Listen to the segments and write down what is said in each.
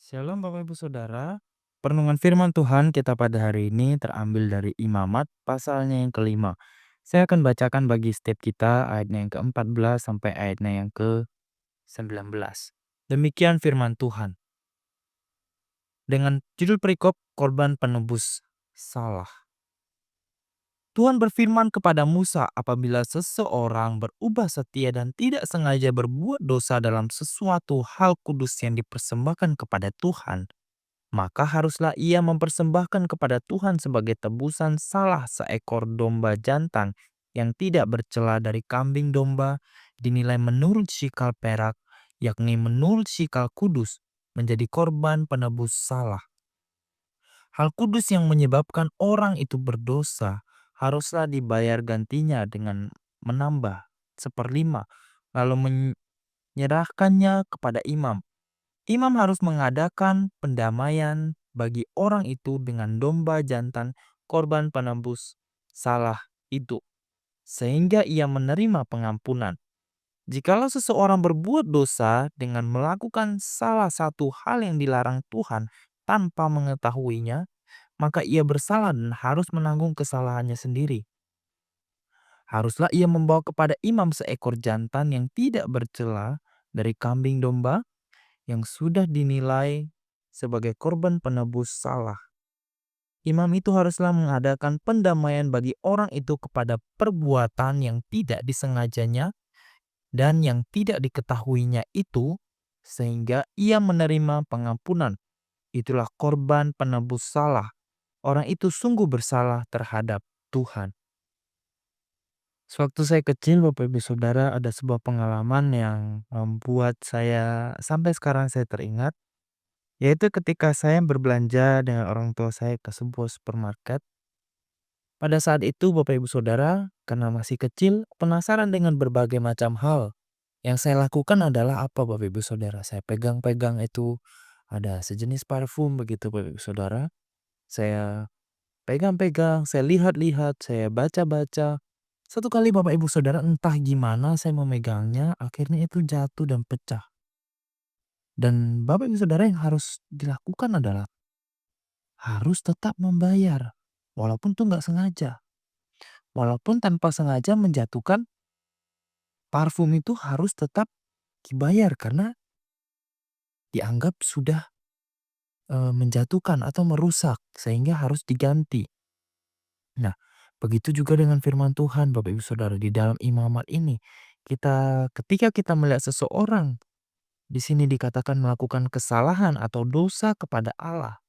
Shalom Bapak Ibu Saudara. Perenungan firman Tuhan kita pada hari ini terambil dari Imamat pasalnya yang kelima. Saya akan bacakan bagi setiap kita ayatnya yang ke-14 sampai ayatnya yang ke-19. Demikian firman Tuhan. Dengan judul perikop korban penebus salah. Tuhan berfirman kepada Musa, apabila seseorang berubah setia dan tidak sengaja berbuat dosa dalam sesuatu hal kudus yang dipersembahkan kepada Tuhan, maka haruslah ia mempersembahkan kepada Tuhan sebagai tebusan salah seekor domba jantan yang tidak bercela dari kambing domba, dinilai menurut shikal perak, yakni menurut shikal kudus, menjadi korban penebus salah. Hal kudus yang menyebabkan orang itu berdosa haruslah dibayar gantinya dengan menambah seperlima, lalu menyerahkannya kepada imam. Imam harus mengadakan pendamaian bagi orang itu dengan domba jantan korban penebus salah itu, sehingga ia menerima pengampunan. Jikalau seseorang berbuat dosa dengan melakukan salah satu hal yang dilarang Tuhan tanpa mengetahuinya, maka ia bersalah dan harus menanggung kesalahannya sendiri. Haruslah ia membawa kepada imam seekor jantan yang tidak bercela dari kambing domba yang sudah dinilai sebagai korban penebus salah. Imam itu haruslah mengadakan pendamaian bagi orang itu kepada perbuatan yang tidak disengajanya dan yang tidak diketahuinya itu, sehingga ia menerima pengampunan. Itulah korban penebus salah. Orang itu sungguh bersalah terhadap Tuhan. Sewaktu saya kecil, Bapak Ibu Saudara, ada sebuah pengalaman yang membuat saya sampai sekarang saya teringat. Yaitu ketika saya berbelanja dengan orang tua saya ke sebuah supermarket. Pada saat itu Bapak Ibu Saudara, karena masih kecil, penasaran dengan berbagai macam hal. Yang saya lakukan adalah apa Bapak Ibu Saudara? Saya pegang-pegang itu ada sejenis parfum begitu Bapak Ibu Saudara. Saya pegang-pegang, saya lihat-lihat, saya baca-baca. Satu kali Bapak Ibu Saudara entah gimana saya memegangnya, akhirnya itu jatuh dan pecah. Dan Bapak Ibu Saudara yang harus dilakukan adalah harus tetap membayar. Walaupun tuh nggak sengaja. Walaupun tanpa sengaja menjatuhkan, parfum itu harus tetap dibayar karena dianggap sudah menjatuhkan atau merusak sehingga harus diganti. Nah, begitu juga dengan firman Tuhan Bapak Ibu Saudara di dalam imamat ini. Ketika kita melihat seseorang di sini dikatakan melakukan kesalahan atau dosa kepada Allah.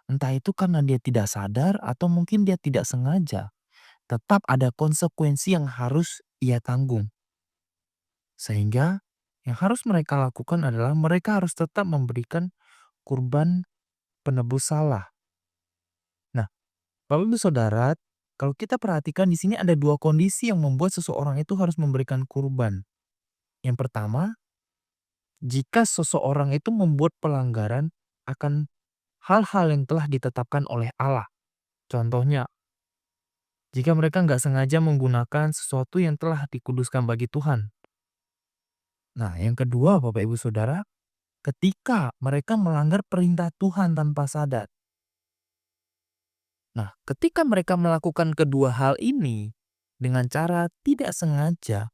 Entah itu karena dia tidak sadar atau mungkin dia tidak sengaja. Tetap ada konsekuensi yang harus ia tanggung. Sehingga yang harus mereka lakukan adalah mereka harus tetap memberikan kurban penebus salah. Nah, Bapak Ibu Saudara, kalau kita perhatikan di sini ada dua kondisi yang membuat seseorang itu harus memberikan kurban. Yang pertama, jika seseorang itu membuat pelanggaran akan hal-hal yang telah ditetapkan oleh Allah. Contohnya, jika mereka nggak sengaja menggunakan sesuatu yang telah dikuduskan bagi Tuhan. Nah, yang kedua Bapak Ibu Saudara, ketika mereka melanggar perintah Tuhan tanpa sadar. Nah, ketika mereka melakukan kedua hal ini dengan cara tidak sengaja,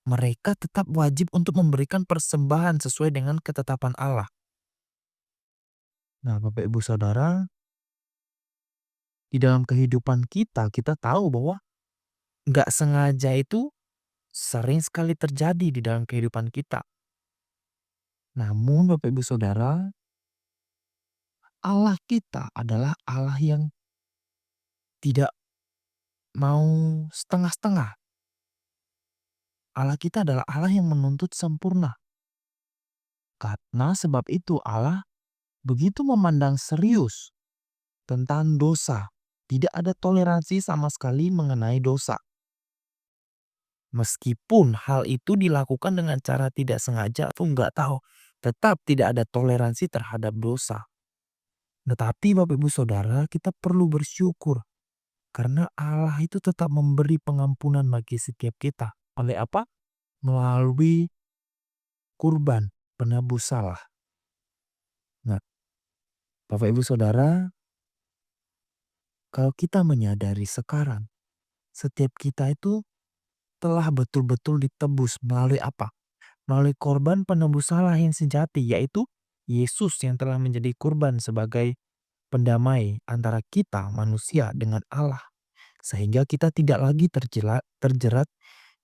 mereka tetap wajib untuk memberikan persembahan sesuai dengan ketetapan Allah. Nah, Bapak Ibu Saudara, di dalam kehidupan kita, kita tahu bahwa nggak sengaja itu sering sekali terjadi di dalam kehidupan kita. Namun Bapak Ibu Saudara, Allah kita adalah Allah yang tidak mau setengah-setengah. Allah kita adalah Allah yang menuntut sempurna. Karena sebab itu Allah begitu memandang serius tentang dosa. Tidak ada toleransi sama sekali mengenai dosa. Meskipun hal itu dilakukan dengan cara tidak sengaja atau nggak tahu, tetap tidak ada toleransi terhadap dosa. Tetapi Bapak Ibu Saudara, kita perlu bersyukur karena Allah itu tetap memberi pengampunan bagi setiap kita. Oleh apa? Melalui kurban penebus salah. Nah, Bapak Ibu Saudara, kalau kita menyadari sekarang, setiap kita itu telah betul-betul ditebus melalui apa? Melalui korban penebus salah yang sejati, yaitu Yesus yang telah menjadi kurban sebagai pendamai antara kita manusia dengan Allah. Sehingga kita tidak lagi terjerat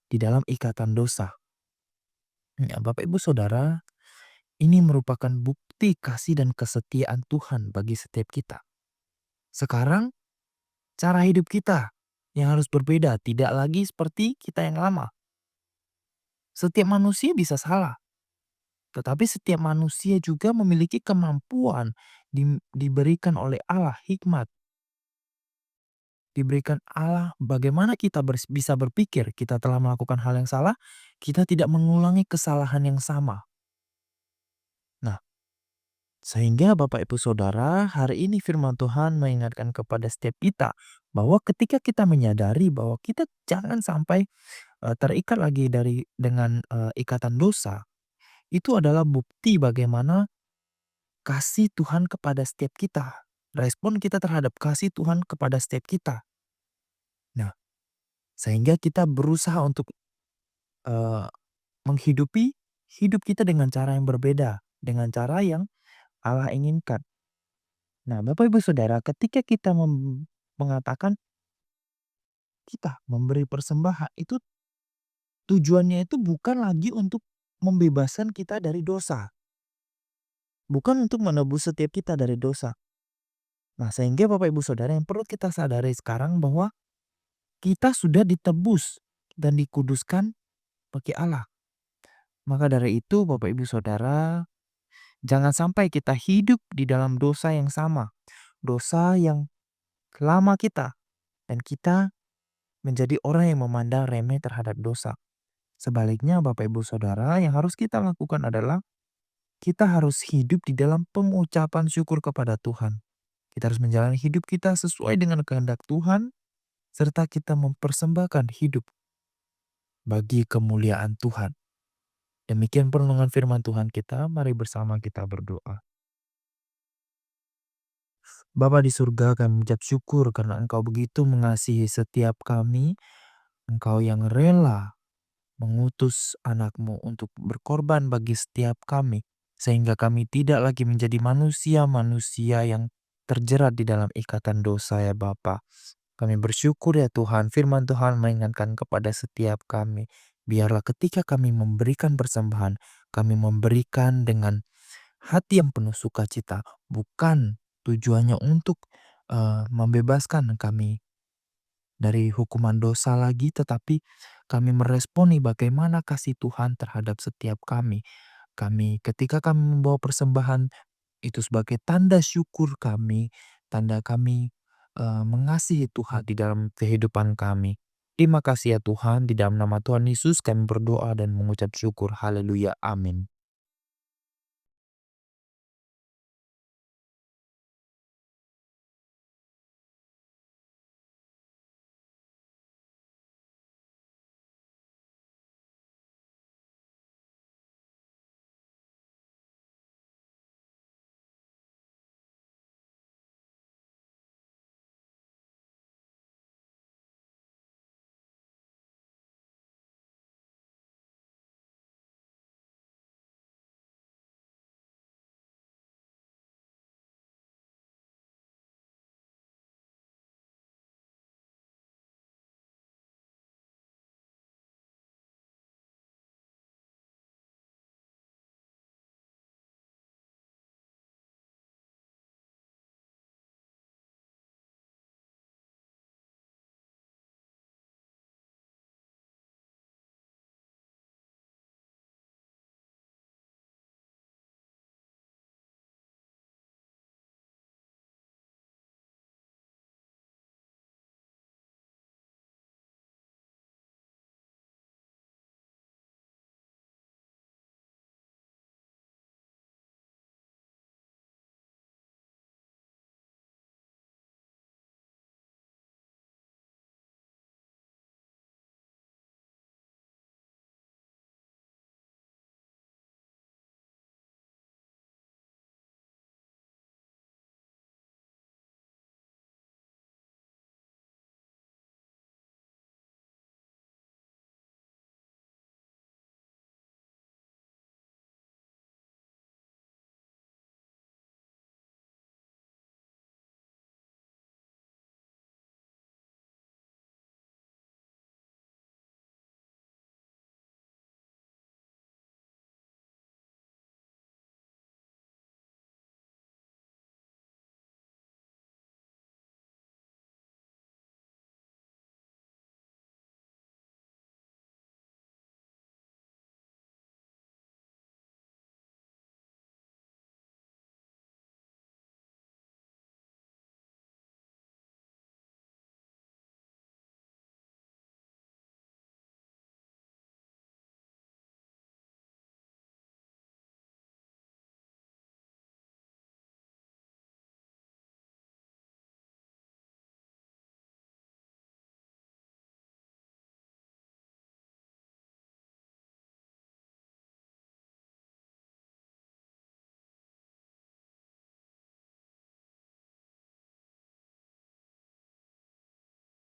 di dalam ikatan dosa. Ya, Bapak Ibu Saudara, ini merupakan bukti kasih dan kesetiaan Tuhan bagi setiap kita. Sekarang cara hidup kita yang harus berbeda, tidak lagi seperti kita yang lama. Setiap manusia bisa salah, tetapi setiap manusia juga memiliki kemampuan diberikan oleh Allah hikmat, diberikan Allah bagaimana kita bisa berpikir kita telah melakukan hal yang salah, kita tidak mengulangi kesalahan yang sama. Nah, sehingga Bapak Ibu Saudara, hari ini firman Tuhan mengingatkan kepada setiap kita bahwa ketika kita menyadari bahwa kita jangan sampai terikat lagi dengan ikatan dosa, itu adalah bukti bagaimana kasih Tuhan kepada setiap kita. Respon kita terhadap kasih Tuhan kepada setiap kita. Nah, sehingga kita berusaha untuk eh, menghidupi hidup kita dengan cara yang berbeda, dengan cara yang Allah inginkan. Nah, Bapak Ibu Saudara, ketika kita mengatakan kita memberi persembahan, itu tujuannya itu bukan lagi untuk membebaskan kita dari dosa, bukan untuk menebus setiap kita dari dosa. Nah, sehingga Bapak Ibu Saudara yang perlu kita sadari sekarang bahwa kita sudah ditebus dan dikuduskan bagi Allah. Maka dari itu Bapak Ibu Saudara, jangan sampai kita hidup di dalam dosa yang sama, dosa yang lama kita, dan kita menjadi orang yang memandang remeh terhadap dosa. Sebaliknya Bapak Ibu Saudara, yang harus kita lakukan adalah kita harus hidup di dalam pengucapan syukur kepada Tuhan. Kita harus menjalani hidup kita sesuai dengan kehendak Tuhan, serta kita mempersembahkan hidup bagi kemuliaan Tuhan. Demikian perenungan firman Tuhan kita, mari bersama kita berdoa. Bapa di surga, kami mengucap syukur karena Engkau begitu mengasihi setiap kami. Engkau yang rela mengutus anakmu untuk berkorban bagi setiap kami. Sehingga kami tidak lagi menjadi manusia-manusia yang terjerat di dalam ikatan dosa ya Bapa. Kami bersyukur ya Tuhan, firman Tuhan mengingatkan kepada setiap kami. Biarlah ketika kami memberikan persembahan, kami memberikan dengan hati yang penuh sukacita. Bukan tujuannya untuk membebaskan kami dari hukuman dosa lagi, tetapi kami meresponi bagaimana kasih Tuhan terhadap setiap kami. Ketika kami membawa persembahan itu sebagai tanda syukur kami, tanda kami mengasihi Tuhan di dalam kehidupan kami. Terima kasih ya Tuhan, di dalam nama Tuhan Yesus kami berdoa dan mengucap syukur. Haleluya, amin.